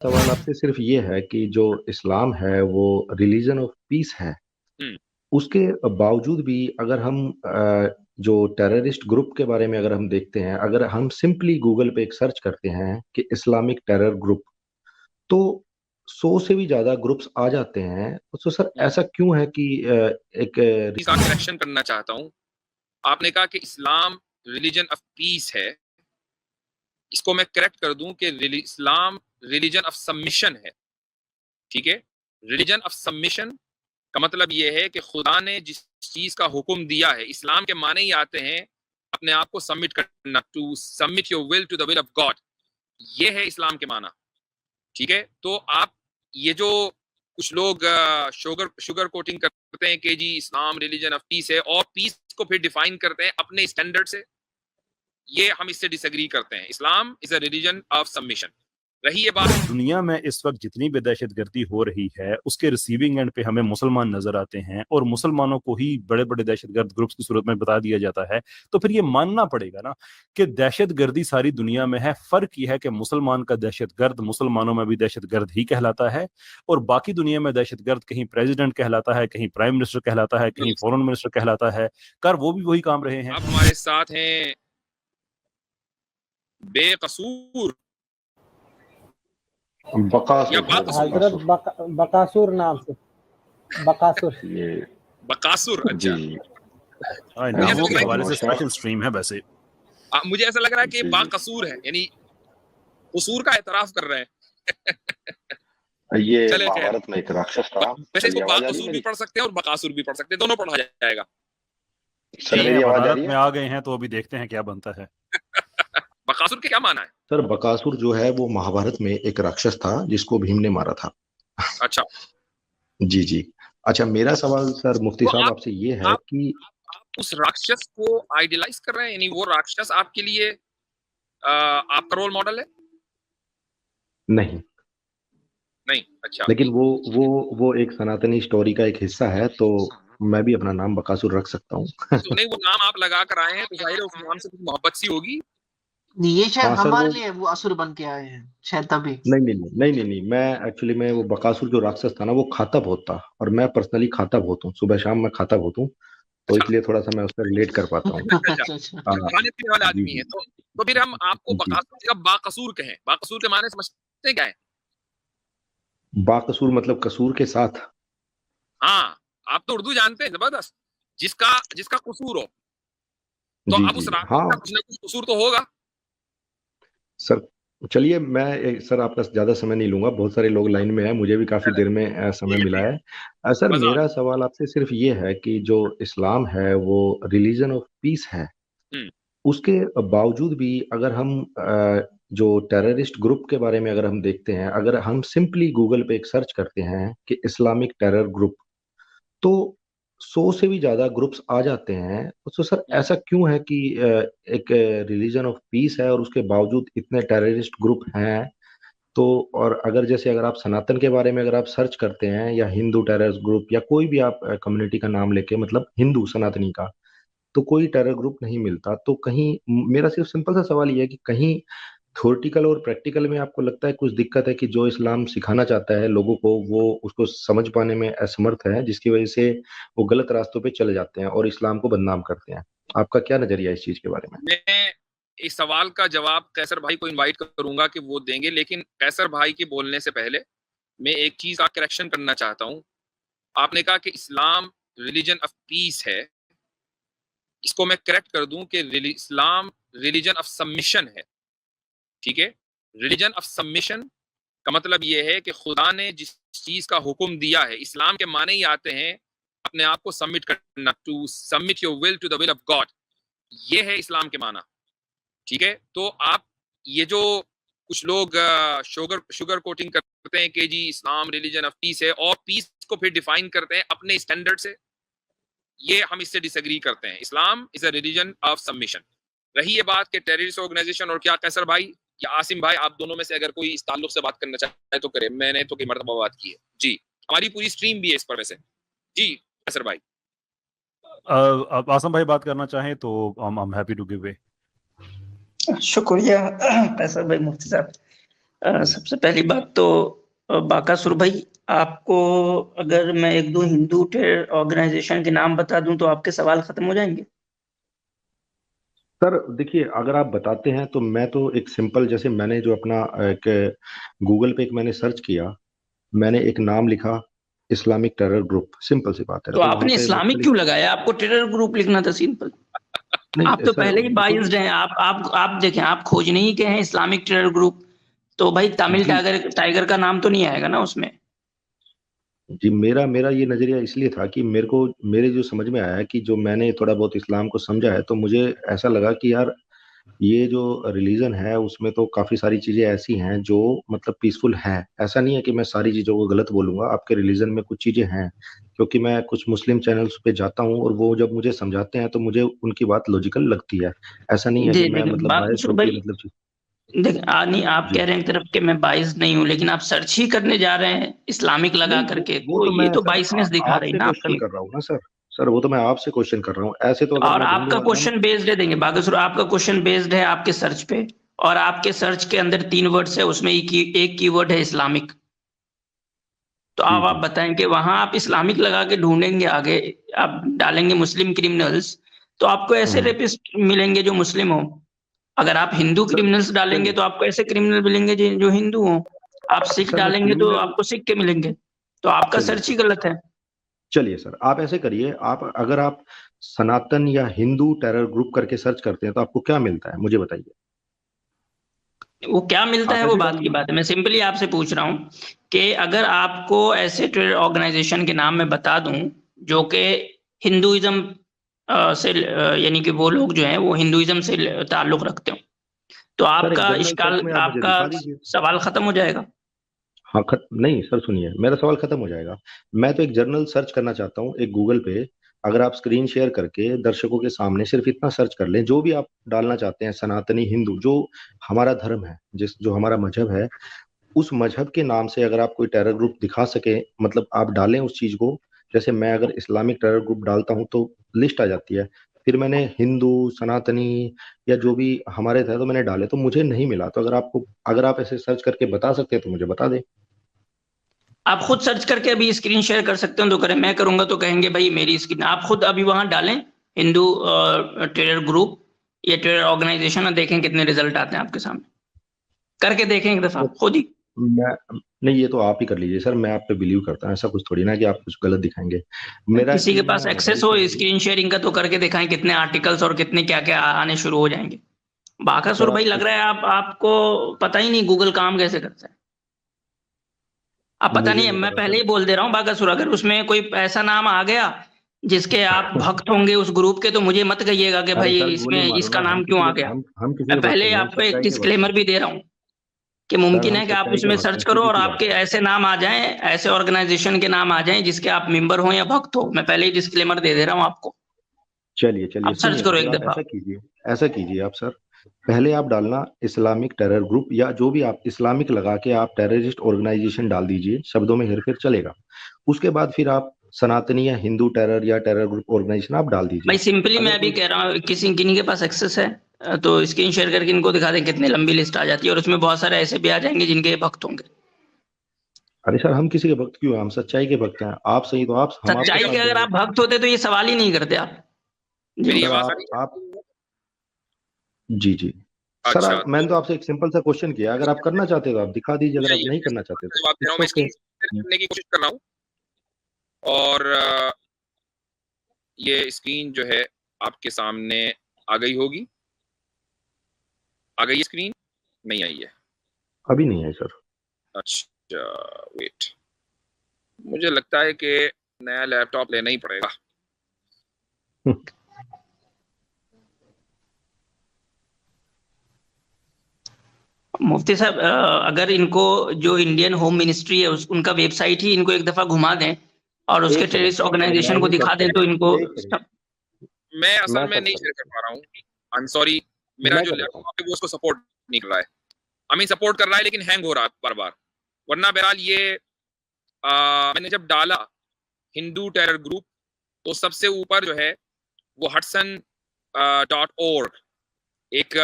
सवाल आपसे सिर्फ ये है कि जो इस्लाम है वो रिलीजन ऑफ पीस है। हम्म। उसके बावजूद भी अगर हम जो टेररिस्ट ग्रुप के बारे में अगर हम देखते हैं, अगर हम सिंपली गूगल पे एक सर्च करते हैं कि इस्लामिक टेरर ग्रुप, तो 100 से भी ज्यादा ग्रुप्स आ जाते हैं। तो सर ऐसा क्यों है कि एक इसका करेक्शन करना चाहता हूँ। आपने कहा कि इस्लाम रिलीजन ऑफ पीस है, इसको मैं करेक्ट कर दूं कि इस्लाम रिलीजन ऑफ सबमिशन है। ठीक है, रिलीजन ऑफ सबमिशन का मतलब यह है कि खुदा ने जिस चीज का हुक्म दिया है, इस्लाम के माने ही आते हैं अपने आप को सबमिट करना, to submit your will to the will of God. ये है इस्लाम के माना। ठीक है, तो आप ये जो कुछ लोग शुगर कोटिंग करते हैं कि जी इस्लाम रिलीजन ऑफ पीस है, और पीस को फिर डिफाइन करते हैं अपने स्टैंडर्ड से, ये हम इससे डिसएग्री करते हैं। Islam is a religion of submission. रही ये बात, दुनिया में इस वक्त जितनी भी दहशतगर्दी हो रही है उसके रिसीविंग एंड पे हमें मुसलमान नजर आते हैं, और मुसलमानों को ही बड़े बड़े दहशतगर्द ग्रुप्स की सूरत में बता दिया जाता है। तो फिर ये मानना पड़ेगा ना कि दहशतगर्दी सारी दुनिया में है। फर्क यह है कि मुसलमान का दहशतगर्द मुसलमानों में भी दहशतगर्द ही कहलाता है, और बाकी दुनिया में दहशतगर्द कहीं प्रेसिडेंट कहलाता है, कहीं प्राइम मिनिस्टर कहलाता है, कहीं फॉरेन मिनिस्टर कहलाता है। कर वो भी वही काम रहे हैं। आप हमारे साथ हैं बेकसूर या हजरत बकासुर नाम से बकासुर। ये बकासुर। अच्छा, नामों के हवाले से स्पेशल स्ट्रीम है। वैसे मुझे ऐसा लग रहा है कि बाकसूर है, यानी कसूर का एतराफ कर रहे हैं। ये चले महाभारत में एक राक्षस था। वैसे इसको बाकसूर भी पढ़ सकते हैं और बकासुर भी पढ़ सकते हैं, दोनों पढ़ा जाएगा। चलिए महाभारत में आ गए हैं तो अभी देखते हैं क्या बनता है। बकासुर के क्या माना है? सर बकासुर जो है वो महाभारत में एक राक्षस था जिसको भीम ने मारा था। अच्छा जी जी। अच्छा, मेरा सवाल सर मुफ्ती तो साहब आप आपसे ये है कि आप उस राक्षस को आइडियलाइज कर रहे हैं, यानी वो राक्षस आपके लिए आपका रोल मॉडल है? नहीं, नहीं। अच्छा, लेकिन वो एक सनातनी स्टोरी का एक हिस्सा है, तो मैं भी अपना नाम बकासुर रख सकता हूँ। तो नहीं, वो नाम आप लगा कर आए हैं तो जाहिर है उस नाम से कुछ मोहब्बत सी होगी। ये शायद हाँ सर, हमारे वो लिए वो असुर बन के आए हैं शायद तभी। नहीं नहीं नहीं नहीं नहीं नहीं, मैं एक्चुअली में वो बकासुर जो राक्षस था ना वो खाता बहुत था, और मैं पर्सनली खाता बहुत हूँ, सुबह शाम मैं खाता बहुत हूँ, तो अच्छा इसलिए थोड़ा सा मैं उससे रिलेट कर पाता हूँ। अच्छा अच्छा। खाने पीने वाले जी आदमी है, जी तो फिर हम आपको जी। बकासुर की जगह बाकसूर कहें। बाकसूर के माने समझते हैं क्या है? बाकसूर मतलब कसूर के साथ। हाँ, आप तो उर्दू जानते हैं, जबरदस्त। जिसका जिसका कसूर हो, तो जी अब उस जी राक्षस हाँ का कुछ ना कुछ कसूर तो होगा। सर। चलिए सर आपका ज्यादा समय नहीं लूंगा, बहुत सारे लोग लाइन में हैं, मुझे भी काफी देर में समय ठीक है, मिला ठीक है। सर है, मजा आ मेरा सवाल आपसे सिर्फ ये है कि जो इस्लाम है वो रिलीजन ऑफ पीस है। हम्म। उसके बावजूद भी अगर हम जो टेररिस्ट ग्रुप के बारे में अगर हम देखते हैं, अगर हम सिंपली गूगल पे एक सर्च करते हैं कि इस्लामिक टेरर ग्रुप, तो 100 से भी ज्यादा ग्रुप्स आ जाते हैं। तो सर ऐसा क्यों है कि एक रिलीजन ऑफ पीस है और उसके बावजूद इतने टेररिस्ट ग्रुप हैं? तो और अगर जैसे अगर आप सनातन के बारे में अगर आप सर्च करते हैं, या हिंदू टेररिस्ट ग्रुप, या कोई भी आप कम्युनिटी का नाम लेके, मतलब हिंदू सनातनी का, तो कोई टेरर ग्रुप नहीं मिलता। तो कहीं मेरा सिर्फ सिंपल सा सवाल ये है कि कहीं थ्योरेटिकल और प्रैक्टिकल में आपको लगता है कुछ दिक्कत है कि जो इस्लाम सिखाना चाहता है लोगों को वो उसको समझ पाने में असमर्थ है, जिसकी वजह से वो गलत रास्तों पे चले जाते हैं और इस्लाम को बदनाम करते हैं? आपका क्या नजरिया है इस चीज के बारे में? मैं इस सवाल का जवाब कैसर भाई को इनवाइट करूंगा कि वो देंगे, लेकिन कैसर भाई के बोलने से पहले मैं एक चीज का करेक्शन करना चाहता हूं। आपने कहा कि इस्लाम रिलीजन ऑफ पीस है, इसको मैं करेक्ट कर दूं कि इस्लाम रिलीजन ऑफ सबमिशन है। ठीक है, रिलीजन ऑफ सबमिशन का मतलब यह है कि खुदा ने जिस चीज का हुक्म दिया है, इस्लाम के माने ही आते हैं अपने आप को सबमिट करना, to submit your will to the will of God. ये है इस्लाम के माना। ठीक है, तो आप ये जो कुछ लोग शुगर कोटिंग करते हैं कि जी इस्लाम रिलीजन ऑफ पीस है, और पीस को फिर डिफाइन करते हैं अपने स्टैंडर्ड से, ये हम इससे डिसएग्री करते हैं। Islam is a religion of submission. रही ये बात कि टेररिस्ट ऑर्गेनाइजेशन और क्या, कैसर भाई या आसिम भाई, आप दोनों में से अगर कोई इस ताल्लुक से बात करना चाहे तो करे। मैंने तो कई मर्तबा बात की है जी, हमारी पूरी स्ट्रीम भी है इस पर वैसे। जी कैसर भाई। अब आसम भाई बात करना चाहें तो I'm happy to give way। शुक्रिया कैसर भाई मुफ्ती साहब। सबसे पहली बात तो बाकासुर भाई, आपको अगर मैं एक दो हिंदू टेरर ऑर्गेनाइजेशन के नाम बता दूं तो आपके सवाल खत्म हो जाएंगे। सर देखिए, अगर आप बताते हैं तो मैं तो एक सिंपल, जैसे मैंने जो अपना एक गूगल पे एक मैंने सर्च किया, मैंने एक नाम लिखा इस्लामिक टेरर ग्रुप, सिंपल सी बात है, तो तो वहां आपने पे इस्लामिक क्यों मुख्तलिफ। लगाया? आपको टेरर ग्रुप लिखना था, सिंपल। आप नहीं तो सर, पहले ही वो तो बाइज्ड हैं। आप देखें, आप खोजने ही के हैं इस्लामिक टेरर ग्रुप, तो भाई तमिल जी टाइगर टाइगर का नाम तो नहीं आएगा ना उसमें। जी, मेरा मेरा ये नजरिया इसलिए था कि मेरे को, मेरे जो समझ में आया कि जो मैंने थोड़ा बहुत इस्लाम को समझा है, तो मुझे ऐसा लगा कि यार ये जो रिलीजन है उसमें तो काफी सारी चीजें ऐसी हैं जो मतलब पीसफुल हैं। ऐसा नहीं है कि मैं सारी चीजों को गलत बोलूंगा, आपके रिलीजन में कुछ चीजें हैं, क्योंकि मैं कुछ मुस्लिम चैनल्स पे जाता हूँ और वो जब मुझे समझाते हैं तो मुझे उनकी बात लॉजिकल लगती है। ऐसा नहीं है कि जी मैं देखिए मतलब बायस बाकासुर होके भाई, मतलब देखिए नहीं, आप जी। कह रहे हैं एक तरफ कि मैं बाइस नहीं हूं, लेकिन आप सर्च ही करने जा रहे हैं इस्लामिक लगा नहीं करके, वो तो तो ये मैं तो सर बाइसनेस दिखा रही आपसे ना क्वेश्चन आपकी। कर रहा हूँ ना सर। सर वो तो मैं आपसे क्वेश्चन कर रहा हूँ, ऐसे तो अगर और मैं ढूंढने आपका वाला हम। क्वेश्चन बेस्ड है, देंगे बाकासुर, आपका क्वेश्चन बेस्ड है आपके सर्च पे, और आपके सर्च के अंदर 3 वर्ड्स है, उसमें एक कीवर्ड है इस्लामिक। तो जी अब आप जी। बताएं कि वहां आप इस्लामिक लगा के ढूंढेंगे, आगे आप डालेंगे मुस्लिम क्रिमिनल्स, तो आपको ऐसे हम्म। रेपिस्ट मिलेंगे जो मुस्लिम हो। अगर आप हिंदू सर क्रिमिनल्स डालेंगे चलिए। तो आपको ऐसे क्रिमिनल मिलेंगे जो हिंदू हो। आप सिख सर मैं डालेंगे तो क्रिमिनल, आपको सिख के मिलेंगे। तो आपका चलिए सर्च ही सर, गलत है। चलिए सर आप ऐसे करिए, आप अगर आप सनातन या हिंदू टेरर ग्रुप करके सर्च करते हैं तो आपको क्या मिलता है मुझे बताइए। वो क्या मिलता आप है वो ऐसे बात की डालिए। बात है, मैं सिंपली आपसे पूछ रहा हूँ कि अगर आपको ऐसे टेरर ऑर्गेनाइजेशन के नाम मैं बता दूं जो कि हिंदुइज्म से यानी कि वो लोग जो हैं वो हिंदुइज्म से ताल्लुक रखते हो, तो सर एक आपका जनरल सर्च इश्काल, में आप मुझे आपका दिखा दीजिए। सवाल खत्म हो जाएगा। हाँ नहीं सर सुनिए, मेरा सवाल खत्म हो जाएगा। मैं तो एक जर्नल सर्च करना चाहता हूँ एक गूगल पे। अगर आप स्क्रीन शेयर करके दर्शकों के सामने सिर्फ इतना सर्च कर लें, जो भी आप डालना चाहते हैं, सनातनी हिंदू, जो हमारा धर्म है, जिस जो हमारा मजहब है, उस मजहब के नाम से अगर आप कोई टेरर ग्रुप दिखा सके, मतलब आप डालें उस चीज को। जैसे मैं अगर इस्लामिक टेरर ग्रुप डालता हूँ तो लिस्ट आ जाती है, फिर मैंने हिंदू, सनातनी या जो भी हमारे थे तो मैंने डाले तो मुझे नहीं मिला। तो अगर आपको, अगर आप ऐसे सर्च करके बता सकते हैं तो मुझे बता दें। आप खुद सर्च करके अभी स्क्रीन शेयर कर सकते हो तो करें, मैं करूंगा तो कहेंगे भाई मेरी स्क्रीन। आप खुद अभी वहां डालें हिंदू टेरर ग्रुप या टेरर ऑर्गेनाइजेशन, और देखें कितने रिजल्ट आते हैं आपके सामने। करके देखें एक दफा खुद ही। मैं नहीं, ये तो आप ही कर लीजिए सर, मैं आप पे बिलीव करता हूँ, ऐसा कुछ थोड़ी ना कि आप कुछ गलत दिखाएंगे। मेरा किसी के एक्चुअली पास में एक्सेस रही हो थी मेरी। स्क्रीन शेयरिंग का तो करके दिखाएं कितने आर्टिकल्स और कितने क्या क्या आने शुरू हो जाएंगे। सर बाकासुर भाई आप लग रहा है आपको पता ही नहीं गूगल काम कैसे करता है। अब पता मुझे नहीं है, नहीं मैं पता पहले सर। ही बोल दे रहा हूँ बाकासुर, अगर उसमें कोई ऐसा नाम आ गया जिसके आप भक्त होंगे उस ग्रुप के, तो मुझे मत कहिएगा कि अरे भाई सर इसमें गोली मारो इसका ना, नाम क्यों आ गया। हम किसी मैं के भक्त पहले नहीं, हम आपको एक सच्चाई के भक्त हैं। डिस्क्लेमर भी दे रहा हूँ कि सर मुमकिन हम है कि आप सच्चाई के उसमें भक्त सर्च हैं, करो सीधी और सी बात आपके है। ऐसे नाम आ जाएं, ऐसे ऑर्गेनाइजेशन के नाम आ जाएं जिसके आप मेंबर हो या भक्त हो। मैं पहले ही डिस्क्लेमर दे दे रहा हूँ आपको। चलिए चलिए, आप सर्च सुनिए तो करो फिर एक आप दफा। ऐसा कीजिए, ऐसा कीजिए आप सर, पहले आप डालना इस्लामिक टेरर ग्रुप, या जो भी आप इस्लामिक लगा के आप टेररिस्ट ऑर्गेनाइजेशन डाल दीजिए, शब्दों में हेरफेर चलेगा। उसके बाद फिर आप सनातनी या हिंदू टेरर या टेरर ग्रुप ऑर्गेनाइजेशन आप डाल भाई दीजिए। सिंपली मैं अगर अभी कोई, कह रहा हूँ, किन्हीं के पास एक्सेस है तो स्क्रीन शेयर करके इनको दिखा दें, कितनी लंबी लिस्ट आ जाती है, और उसमें बहुत सारे ऐसे भी आ जाएंगे जिनके भक्त होंगे। अरे सर हम किसी के भक्त क्यों हैं, हम सच्चाई के भक्त हैं। आप सही तो आप, हम आपके सच्चाई के साथ अगर देंगे। आप भक्त होते तो ये सवाल ही नहीं करते आप। जी। मेरी सर आवाज आ रही आप है? जी जी। सर अच्छा, मैंने तो तो आपसे एक सिंपल सा क्वेश्चन किया, अगर आप करना चाहते हो तो आप दिखा दीजिए, अगर आप नहीं, नहीं मैं करना चाहते तो जवाब दे रहा हूँ, इट्स मैं ओके। स्क्रीन शेयर करने की कोशिश कर रहा हूँ। और ये स्क्रीन जो है आपके सामने आ गई होगी। आ गई स्क्रीन? नहीं आई है? अभी नहीं है सर। अच्छा, वेट, मुझे लगता है कि नया लैपटॉप लेना ही पड़ेगा। मुफ्ती साहब, अगर इनको जो इंडियन होम मिनिस्ट्री है उनका वेबसाइट ही इनको एक दफा घुमा दें और उसके एक टेररिस्ट सेकंड सर, मैं ऑर्गेनाइजेशन को ही दिखा सर्च दें तो इनको करूँ, एक सेकंड, मैं असल मैं में सर्च नहीं शेयर कर करूँ, पा रहा हूँ। आई एम सॉरी, मेरा मैं जो कर देता हूँ। लैपटॉप है वो उसको सपोर्ट नहीं कर रहा है। हमें सपोर्ट कर रहा है लेकिन हैंग हो रहा है बार बार। वरना बहरहाल ये मैंने जब डाला हिंदू टेरर ग्रुप तो सबसे ऊपर जो है वो hudson.org एक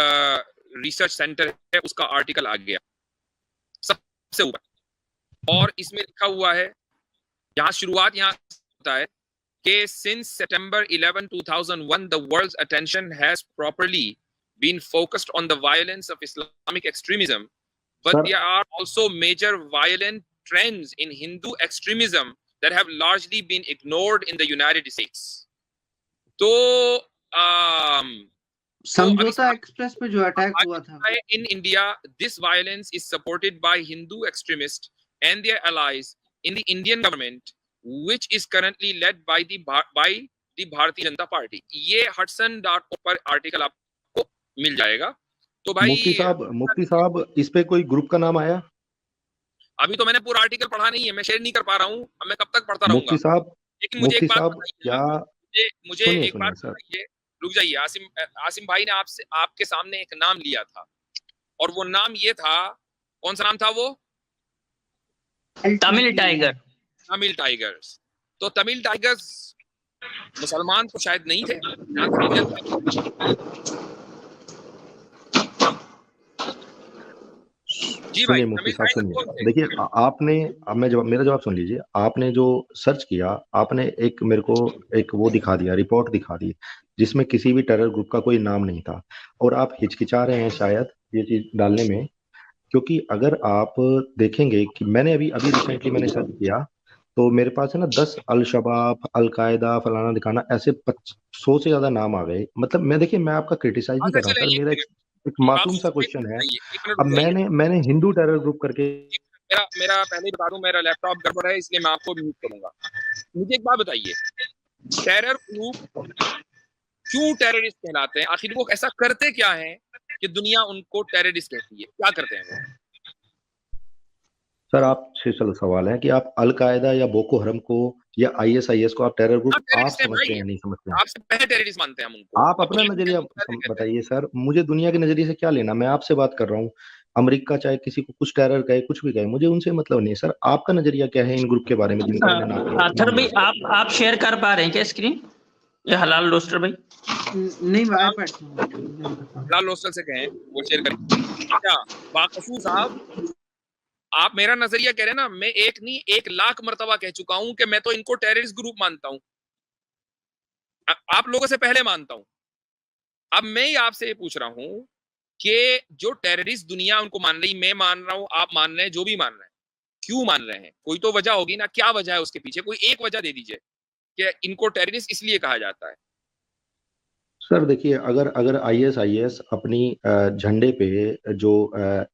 रिसर्च सेंटर है, उसका आर्टिकल आ गया। सबसे ऊपर, और इसमें लिखा हुआ है, यहाँ शुरुआत यहाँ होता है कि since September 11, 2001 the world's attention has properly been focused on the violence of Islamic extremism, but there are also major violent trends in Hindu extremism that have largely been ignored in the United States. तो समझौता express पे जो attack हुआ था, in India this violence is supported by Hindu extremists and their allies in the Indian government, which is currently led by the Bharatiya Janata Party. ये hudson.org पर article आपको मिल जाएगा। तो भाई मुफ्ती साहब इस पे कोई ग्रुप का नाम आया? अभी तो मैंने पूरा आर्टिकल पढ़ा नहीं है, मैं शेयर नहीं कर पा रहा हूँ, अब मैं कब तक पढ़ता रहूंगा? मुफ्ती साहब, लेकिन मुझे एक बात क्या मुझे एक बात बताइए, रुक जाइए, आसिम भाई ने आपके सामने एक नाम लिया था, और वो नाम ये था, कौन सा नाम था वो? तमिल टाइगर्स। तो तमिल टाइगर्स मुसलमान तो शायद नहीं थे। सुनिए मुफ्ती साहब, सुनिए, देखिए आपने, अब मेरा जवाब सुन लीजिए। आपने जो सर्च किया, आपने एक मेरे को एक वो दिखा दिया, रिपोर्ट दिखा दी, जिसमें किसी भी टेरर ग्रुप का कोई नाम नहीं था, और आप हिचकिचा रहे हैं शायद ये चीज डालने में, क्योंकि अगर आप देखेंगे कि मैंने अभी रिसेंटली मैंने सर्च किया, तो मेरे पास है ना 10 अल शबाब, अल कायदा, फलाना दिखाना, ऐसे 100 से ज्यादा नाम आ गए। मतलब मैं, देखिए मैं आपका क्रिटिसाइज नहीं कर रहा सर, मेरा एक मासूम सा क्वेश्चन है। अब मैंने हिंदू टेरर ग्रुप करके, मेरा पहले बता दूं, मेरा लैपटॉप गड़बड़ है, इसलिए मैं आपको म्यूट करूंगा। मुझे एक बात बताइए, टेरर ग्रुप क्यों टेररिस्ट कहलाते हैं? आखिर वो ऐसा करते क्या है कि दुनिया उनको टेररिस्ट कहती है? क्या करते हैं वो? सर आपसे सवाल है कि आप अल कायदा या बोको हरम को या ISIS को आप टेरर ग्रुप आप समझते हैं, नहीं समझते हैं? आपसे पहले टेररिस्ट मानते हैं हम उनको। आप अपना नजरिया बताइए सर, मुझे दुनिया के नजरिए से क्या लेना? मैं आपसे बात कर रहा हूँ। अमेरिका चाहे किसी को कुछ टेरर कहे, कुछ भी कहे, मुझे उनसे मतलब नहीं। सर आपका नजरिया क्या है इन ग्रुप के बारे में जिनका मैंने नाम लिया? अथर भाई, आप शेयर कर पा रहे हैं क्या स्क्रीन? ये हलाल रोस्टर भाई नहीं, हलाल रोस्टर से कहें वो शेयर करें। अच्छा बाकसूर साहब, आप मेरा नजरिया कह रहे हैं ना, मैं एक नहीं 1 लाख मर्तबा कह चुका हूं कि मैं तो इनको टेररिस्ट ग्रुप मानता हूं, आप लोगों से पहले मानता हूं। अब मैं आपसे ये पूछ रहा हूं कि जो टेररिस्ट दुनिया उनको मान रही, मैं मान रहा हूं, आप मान रहे हैं, जो भी मान रहे हैं, क्यों मान रहे हैं? कोई तो वजह होगी ना, क्या वजह है उसके पीछे? कोई एक वजह दे दीजिए कि इनको टेररिस्ट इसलिए कहा जाता है। सर देखिए, अगर ISIS अपनी झंडे पे जो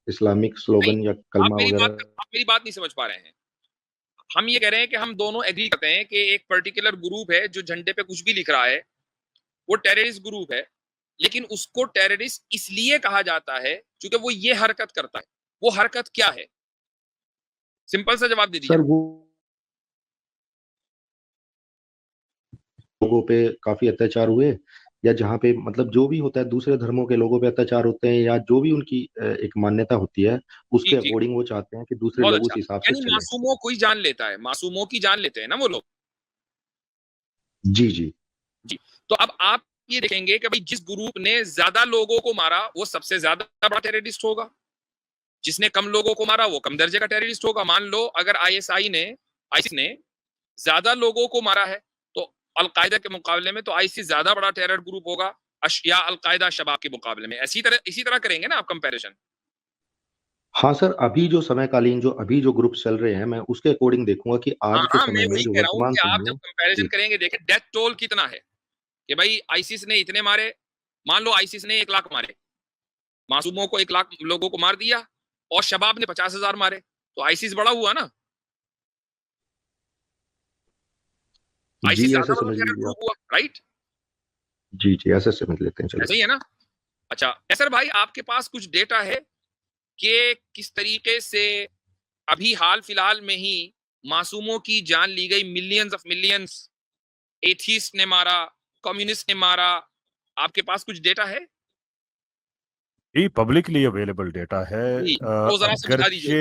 इस्लामिक स्लोगन या कलमा वगैरह, आप मेरी बात नहीं समझ पा रहे हैं। हम ये कह रहे हैं कि हम दोनों एग्री करते हैं कि एक पर्टिकुलर ग्रुप है जो झंडे पे कुछ भी लिख रहा है, वो टेररिस्ट ग्रुप है, लेकिन उसको टेररिस्ट इसलिए कहा जाता है क्योंकि वो ये हरकत करता है। वो हरकत क्या है? सिंपल सा जवाब दे दीजिए। सर वो लोगों पे काफी अत्याचार हुए, या जहाँ पे मतलब जो भी होता है दूसरे धर्मों के लोगों पे अत्याचार होते हैं, या जो भी उनकी एक मान्यता होती है उसके अकॉर्डिंग वो चाहते हैं कि दूसरे लोग उस हिसाब से चलें। मासूमों कोई जान लेता है, मासूमों की जान लेते हैं ना वो लोग। जी जी जी। तो अब आप ये देखेंगे कि भाई जिस ग्रुप ने ज्यादा लोगों को मारा वो सबसे ज्यादा बड़ा टेररिस्ट होगा, जिसने कम लोगों को मारा वो कम दर्जे का टेररिस्ट होगा। मान लो अगर आईसिस ने ज्यादा लोगों को मारा है तो अलकायदा के मुकाबले में तो आईसिस ज्यादा बड़ा टेरर ग्रुप होगा या अलकायदा शबाब के मुकाबले में। इसी तरह करेंगे ना आप कंपैरिजन। हाँ सर, अभी जो समयकालीन जो ग्रुप चल रहे हैं, मैं उसके अकॉर्डिंग देखूंगा कि आज के समय में जो वर्तमान समय आप जब कंपैरिजन करेंगे, देखें डेथ टोल कितना है कि भाई आईसिस ने इतने मारे, मान लो आईसिस ने 1 लाख मारे, मासूमों को 1 लाख लोगों को मार दिया, और शबाब ने 50,000 मारे, तो आईसिस बड़ा हुआ ना। आईसिस ज्यादा बड़ा ग्रुप हुआ, राइट? जी जी, ऐसे समझ लेते हैं, चलो ऐसा ही है ना। अच्छा कैसर भाई, आपके पास कुछ डेटा है कि किस तरीके से अभी हाल फिलहाल में ही मासूमों की जान ली गई? मिलियंस एथीस्ट ने मारा, कम्युनिस्ट ने मारा, आपके पास कुछ डेटा है? ये पब्लिकली अवेलेबल डेटा है। अगरचे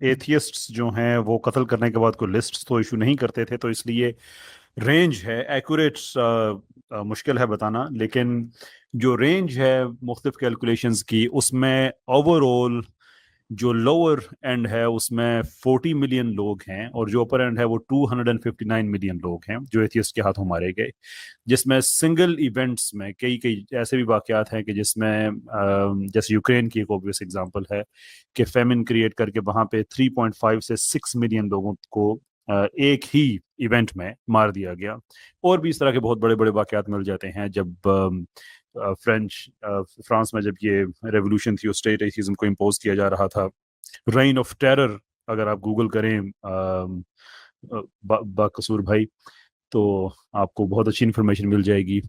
एथियस्ट्स जो हैं वो कत्ल करने के बाद कोई लिस्ट तो इशू नहीं करते थे, तो इसलिए रेंज है, एक्यूरेट मुश्किल है बताना, लेकिन जो रेंज है मुख्तलिफ कैलकुलेशंस की, उसमें ओवरऑल जो लोअर एंड है उसमें 40 मिलियन लोग हैं और जो अपर एंड है वो 259 मिलियन लोग हैं जो एथियस्ट के हाथों मारे गए, जिसमें सिंगल इवेंट्स में कई कई ऐसे भी वाकयात हैं कि जिसमें जैसे यूक्रेन की एक ऑब्वियस एग्जांपल है कि फेमिन क्रिएट करके वहां पे 3.5 से 6 मिलियन लोगों को एक ही इवेंट में मार दिया गया। और भी इस तरह के बहुत बड़े बड़े वाकयात मिल जाते हैं। जब फ्रांस में जब ये रेवोल्यूशन थी, स्टेट एथिज्म को इम्पोज किया जा रहा था, रेन ऑफ टेरर अगर आप गूगल करें बाकसूर भाई तो आपको बहुत अच्छी इंफॉर्मेशन मिल जाएगी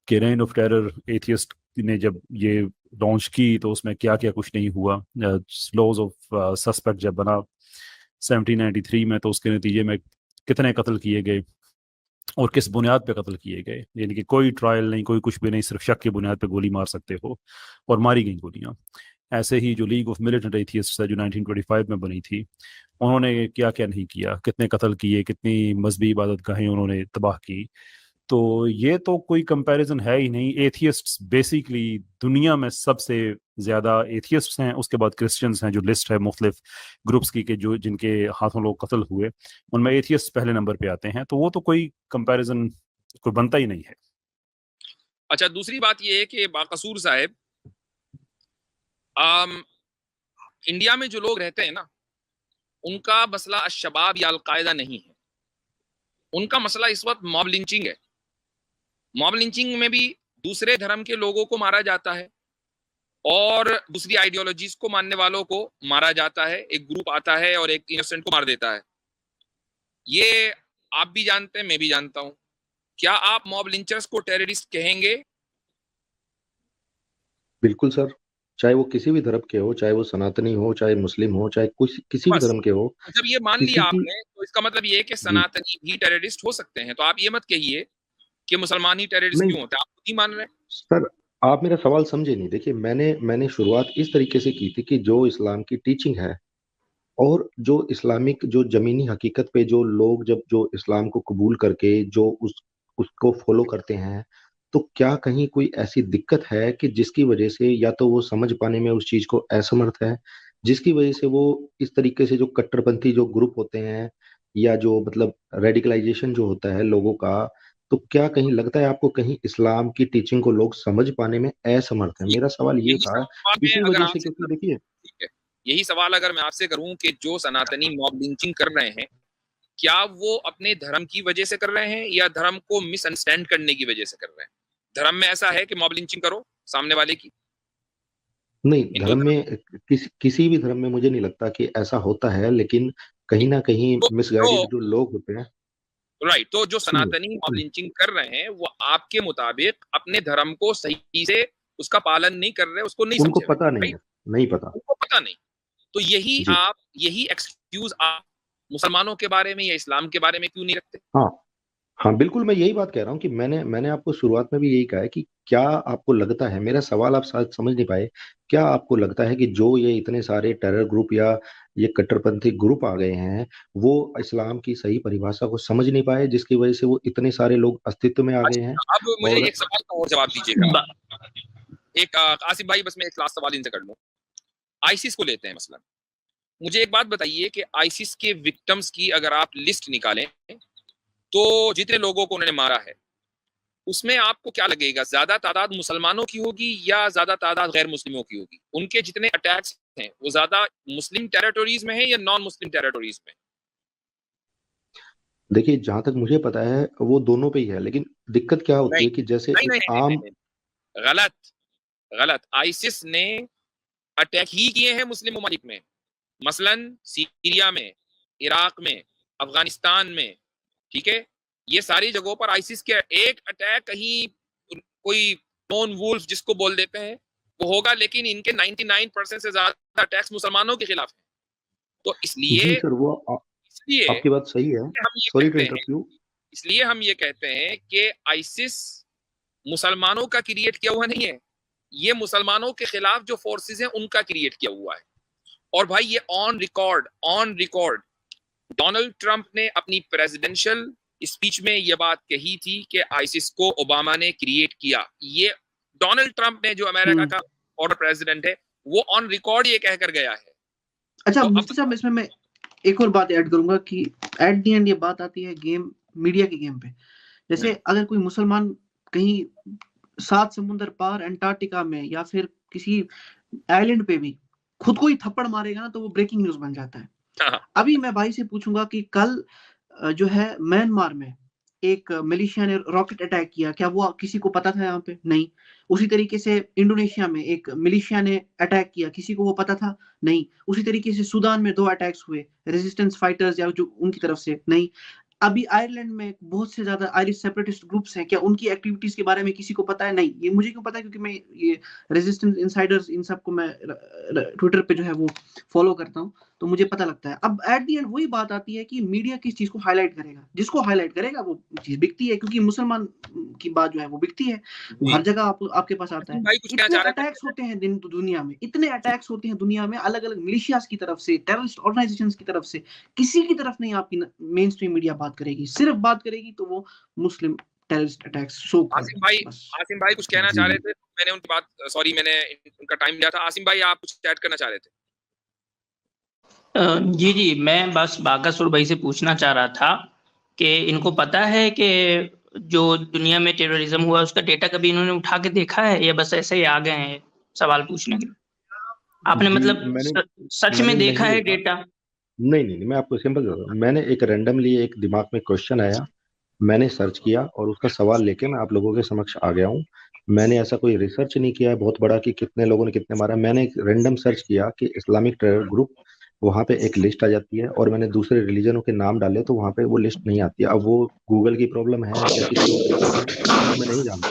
कि रेन ऑफ टेरर एथियस्ट ने जब ये लॉन्च की तो उसमें क्या क्या कुछ नहीं हुआ। लॉज ऑफ सस्पेक्ट जब बना 1793 में तो उसके नतीजे में कितने कत्ल किए गए और किस बुनियाद पे कत्ल किए गए, यानी कि कोई ट्रायल नहीं, कोई कुछ भी नहीं, सिर्फ शक की बुनियाद पे गोली मार सकते हो, और मारी गई गोलियां। ऐसे ही जो लीग ऑफ मिलिटेंट एथियस्ट्स है जो 1925 में बनी थी, उन्होंने क्या क्या नहीं किया, कितने कत्ल किए, कितनी मजहबी इबादत गाहें उन्होंने तबाह की। तो ये तो कोई कंपैरिजन है ही नहीं। एथियस्ट्स बेसिकली दुनिया में सबसे ज्यादा एथियस्ट्स हैं, उसके बाद क्रिश्चियंस हैं, जो लिस्ट है मुख्तलिफ ग्रुप्स की के जो जिनके हाथों लोग कत्ल हुए, उनमें एथियस्ट पहले नंबर पे आते हैं। तो वो तो कोई कंपैरिजन कोई बनता ही नहीं है। अच्छा, दूसरी बात ये है कि बाकसूर साहब, इंडिया में जो लोग रहते हैं ना, उनका मसला अशबाब या अलकायदा नहीं है, उनका मसला इस वक्त मॉब लिंचिंग है। मॉब लिंचिंग में भी दूसरे धर्म के लोगों को मारा जाता है और दूसरी आइडियोलॉजीज को मानने वालों को मारा जाता है। एक ग्रुप आता है और एक इनोसेंट को मार देता है। ये आप भी जानते हैं, मैं भी जानता हूं। क्या आप मॉब लिंचर्स को टेररिस्ट कहेंगे? बिल्कुल सर, चाहे वो किसी भी धर्म के हो, चाहे वो सनातनी हो, चाहे मुस्लिम हो, चाहे कुछ किसी भी बस धर्म के हो, जब ये मान किसी लिया की। आपने तो इसका मतलब ये है कि जी सनातनी भी टेररिस्ट हो सकते हैं। तो आप ये मत कहिए कि मुसलमान ही टेररिस्ट नहीं क्यों होते हैं, आप खुद ही मान रहे हैं। सर, आप मेरा सवाल समझे नहीं। देखिए, मैंने शुरुआत इस तरीके से की थी कि जो इस्लाम की टीचिंग है और जो इस्लामिक जो जमीनी हकीकत पे जो लोग जब जो इस्लाम को कबूल करके जो उसको फॉलो करते हैं, तो क्या कहीं कोई ऐसी दिक्कत है कि जिसकी वजह से या तो वो समझ पाने में उस चीज को असमर्थ है, जिसकी वजह से वो इस तरीके से जो कट्टरपंथी जो ग्रुप होते हैं या जो मतलब रेडिकलाइजेशन जो होता है लोगों का, तो क्या कहीं लगता है आपको कहीं इस्लाम की टीचिंग को लोग समझ पाने में असमर्थ है? मेरा सवाल ये यही था सवाल मैं इसी अगर वजह से, आपसे क्योंकि करूं, देखिए। ठीक है, यही सवाल अगर मैं आपसे करूं कि जो सनातनी मॉब लिंचिंग कर रहे हैं, क्या वो अपने धर्म की वजह से कर रहे हैं या धर्म को मिसअंडरस्टैंड करने की वजह से कर रहे हैं? धर्म में ऐसा है कि मॉब लिंचिंग करो सामने वाले की? नहीं, हिंदू धर्म धर्म में किसी भी धर्म में मुझे नहीं लगता कि ऐसा होता है, लेकिन कहीं ना कहीं तो मिसगाइडेड जो लोग होते हैं। राइट, तो जो सुनिए सनातनी मॉब सुनिए, लिंचिंग कर रहे हैं वो आपके मुताबिक अपने धर्म को सही से उसका पालन नहीं कर रहे, उसको नहीं उनको समझे हुए, पता नहीं राइट? है, नहीं पता। उनको पता नहीं। तो जी यही एक्सक्यूज आप मुसलमानों के बारे में या इस्लाम के बारे में क्यों नहीं रखते? हाँ, हाँ बिल्कुल, मैं यही बात कह रहा हूँ कि मैंने आपको शुरुआत में भी यही कहा है कि क्या आपको लगता है, मेरा सवाल आप शायद समझ नहीं पाए, क्या आपको लगता है कि जो ये इतने सारे टेरर ग्रुप या ये कट्टरपंथी ग्रुप आ गए हैं, वो इस्लाम की सही परिभाषा को समझ नहीं पाए, जिसकी वजह से वो इतने सारे लोग अस्तित्व में आ गए हैं? अच्छा, अब मुझे और एक सवाल का और जवाब दीजिएगा। बा- एक आसिफ भाई, बस मैं एक लास्ट सवाल इनसे कर लूं। आईसिस को लेते हैं मसलन। मुझे एक बात बताइए कि आईसिस के विक्टिम्स की अगर आप लिस्ट निकालें तो जितने लोगों को उन्होंने मारा है उसमें आपको क्या लगेगा, ज्यादा तादाद मुसलमानों की होगी या ज्यादा तादाद गैर मुस्लिमों की होगी? उनके जितने अटैक्स हैं वो ज्यादा मुस्लिम टेरिटोरीज में है या नॉन मुस्लिम टेरिटोरीज में? देखिए, जहां तक मुझे पता है वो दोनों पे ही है, लेकिन दिक्कत क्या होती नहीं है कि जैसे नहीं एक नहीं नहीं, नहीं, आम। नहीं। गलत, गलत। आईसिस ने अटैक ही किए हैं मुस्लिम ममालिक में, मसलन सीरिया में, इराक में, अफगानिस्तान में, ठीक है? ये सारी जगहों पर आईसिस के एक अटैक कहीं कोई लॉन वुल्फ जिसको बोल देते हैं वो होगा, लेकिन इनके 99% से ज्यादा अटैक्स मुसलमानों के खिलाफ हैं। तो जी इसलिए सर, वो इसलिए आपकी बात सही है। हम ये सॉरी टू कहते हैं इंटरप्ट यू। इसलिए हम ये कहते हैं कि आईसिस मुसलमानों का क्रिएट किया हुआ नहीं है, ये मुसलमानों के खिलाफ जो फोर्सेस हैं उनका क्रिएट किया हुआ है। और भाई ये ऑन रिकॉर्ड डोनाल्ड ट्रंप ने अपनी प्रेसिडेंशियल स्पीच में ये बात कही थी कि आईसिस को ओबामा ने क्रिएट किया। ये डोनाल्ड ट्रंप ने, जो अमेरिका का फॉर्मर प्रेसिडेंट है, वो ऑन रिकॉर्ड ये कहकर गया है। अच्छा तो अब मुफ्ती साहब, इसमें मैं एक और बात ऐड करूंगा कि एट दी एंड ये बात आती है गेम, मीडिया के गेम पे। जैसे अगर कोई मुसलमान कहीं 7 समुंदर पार अंटार्कटिका में या फिर किसी आइलैंड पे भी खुद को ही थप्पड़ मारेगा ना, तो वो ब्रेकिंग न्यूज बन जाता है। हाँ, अभी मैं भाई से पूछूंगा कि कल जो है म्यांमार में एक मिलिशिया ने रॉकेट अटैक किया, क्या वो किसी को पता था? यहाँ पे नहीं। उसी तरीके से इंडोनेशिया में एक मिलिशिया ने अटैक किया, किसी को वो पता था? नहीं। उसी तरीके से सूडान में 2 अटैक्स हुए रेजिस्टेंस फाइटर्स या जो उनकी तरफ से, नहीं। अभी आयरलैंड में बहुत से ज्यादा आयरिश सेपरेटिस्ट ग्रुप्स हैं, क्या उनकी एक्टिविटीज के बारे में किसी को पता है? नहीं। ये मुझे क्यों पता है? क्योंकि मैं ये रेजिस्टेंस इनसाइडर्स इन सबको मैं ट्विटर पे जो है वो फॉलो करता हूँ, तो मुझे पता लगता है। अब एट दी एंड वही बात आती है कि मीडिया किस चीज को हाईलाइट करेगा, जिसको हाईलाइट करेगा वो चीज बिकती है, क्योंकि मुसलमान की बात जो है वो बिकती है, वो हर जगह आपके पास आता है। भाई कुछ कहना इतने चाह रहे थे? अटैक्स होते हैं दुनिया में, इतने अटैक्स होते हैं दुनिया में, अलग अलग मिलिशियाज की तरफ से, टेररिस्ट ऑर्गेनाइजेशंस की तरफ से, किसी की तरफ नहीं आपकी मेन स्ट्रीम मीडिया बात करेगी। सिर्फ बात करेगी तो वो मुस्लिम टेररिस्ट अटैक्स शो आसिम भाई कुछ कहना चाह रहे थे, मैंने उनकी बात, सॉरी मैंने उनका टाइम लिया था। आसिम भाई आप कुछ ऐड करना चाह रहे थे? जी, मैं बस बाकासुर भाई से पूछना चाह रहा था कि इनको पता है कि जो दुनिया में टेररिज्म हुआ उसका डेटा कभी इन्होंने उठा के देखा है, या बस ऐसे ही आ गए हैं सवाल पूछने के लिए? आपने मतलब सच में देखा है डेटा? नहीं, मैं आपको सिंपल बता रहा हूँ। मैंने एक रैंडमली एक दिमाग में क्वेश्चन आया, मैंने सर्च किया और उसका सवाल लेके मैं आप लोगों के समक्ष आ गया हूँ। मैंने ऐसा कोई रिसर्च नहीं किया है बहुत बड़ा कि कितने लोगों ने कितने मारा। मैंने एक रैंडम सर्च किया कि इस्लामिक टेरर ग्रुप, वहां पे एक लिस्ट आ जाती है, और मैंने दूसरे रिलीजनों के नाम डाले तो वहां पे वो लिस्ट नहीं आती है। अब वो गूगल की प्रॉब्लम है या किसी और की प्रॉब्लम है वो मैं नहीं जानता,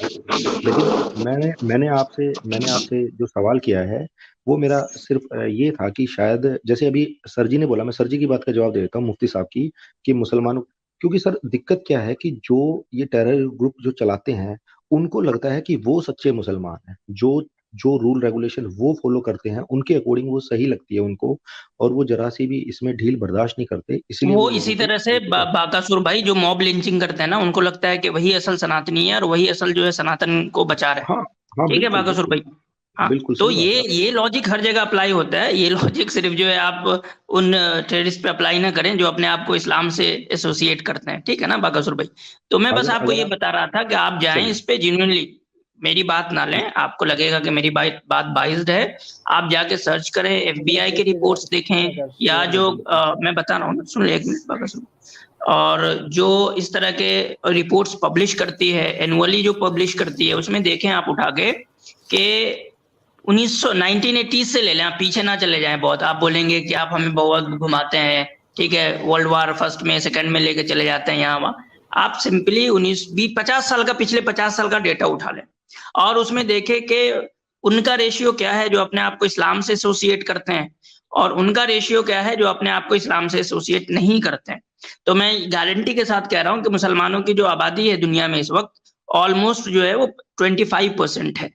लेकिन मैंने आपसे जो सवाल किया है वो मेरा सिर्फ ये था कि शायद जैसे अभी सर जी ने बोला, मैं सर जी की बात का जवाब दे देता हूँ मुफ्ती साहब की, कि मुसलमानों, क्योंकि सर दिक्कत क्या है कि जो ये टेरर ग्रुप जो चलाते हैं उनको लगता है कि वो सच्चे मुसलमान हैं, जो जो रूल रेगुलेशन वो फॉलो करते हैं उनके अकॉर्डिंग वो सही लगती है उनको, और वो जरा सी भी इसमें ढील बर्दाश्त नहीं करते, इसलिए वो वो इसी लोगों तरह को से बाकासुर भाई जो मॉब लिंचिंग करते हैं ना, उनको लगता है कि वही असल सनातनी है और वही असल जो है सनातन को बचा रहे हैं। हाँ हाँ ठीक है बिल्कुल बाकासुर बिल्कुल भाई? हाँ, बिल्कुल तो सही बात है। ये लॉजिक हर जगह अप्लाई होता है। ये लॉजिक सिर्फ जो है आप उन टेररिस्ट पे अप्लाई ना करें जो अपने आप को इस्लाम से एसोसिएट करते हैं, ठीक है ना बाकासुर भाई? तो मैं बस आपको ये बता रहा था कि आप जाएं इस पे, जेन्युइनली मेरी बात ना लें, आपको लगेगा कि मेरी बात बाइज्ड है, आप जाके सर्च करें, FBI के रिपोर्ट्स देखें, या जो मैं बता रहा हूँ ना, सुन ले एक मिनट बाकासुर, और जो इस तरह के रिपोर्ट्स पब्लिश करती है, एनुअली जो पब्लिश करती है, उसमें देखें आप उठा के कि 1980 से ले लें, आप पीछे ना चले जाएं बहुत। आप बोलेंगे कि आप हमें बहुत घुमाते हैं, ठीक है, वर्ल्ड वार फर्स्ट में सेकंड में लेके चले जाते हैं यहाँ वहाँ। आप सिंपली 50 साल का, पिछले 50 साल का डेटा उठा लें और उसमें देखें कि उनका रेशियो क्या है जो अपने आप को इस्लाम से एसोसिएट करते हैं, और उनका रेशियो क्या है जो अपने आप को इस्लाम से एसोसिएट नहीं करते हैं। तो मैं गारंटी के साथ कह रहा हूं कि मुसलमानों की जो आबादी है दुनिया में इस वक्त ऑलमोस्ट जो है वो 25% है।